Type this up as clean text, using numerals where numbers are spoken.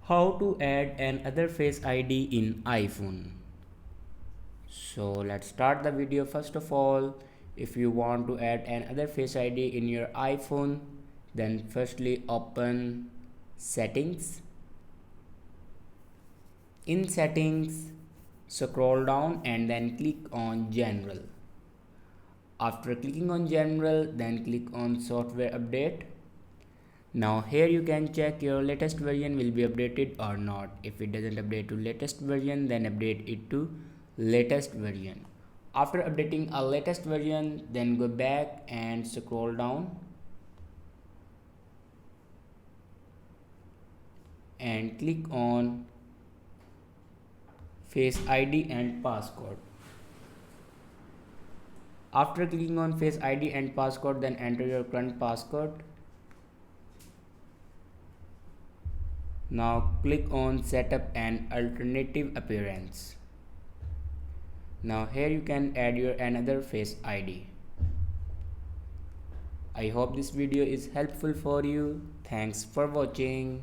How to add another Face ID in iPhone. So let's start the video. First of all, if you want to add another Face ID in your iPhone, then firstly open settings. In settings, scroll down and then click on general. After clicking on general, then click on software update. Now here you can check your latest version will be updated or not. If it doesn't update to latest version, then update it to latest version. After updating a latest version, then go back and scroll down and click on Face ID and passcode. After clicking on Face ID and passcode, then enter your current passcode. Now click on setup an alternative appearance. Now here you can add your another Face ID. I hope this video is helpful for you. Thanks for watching.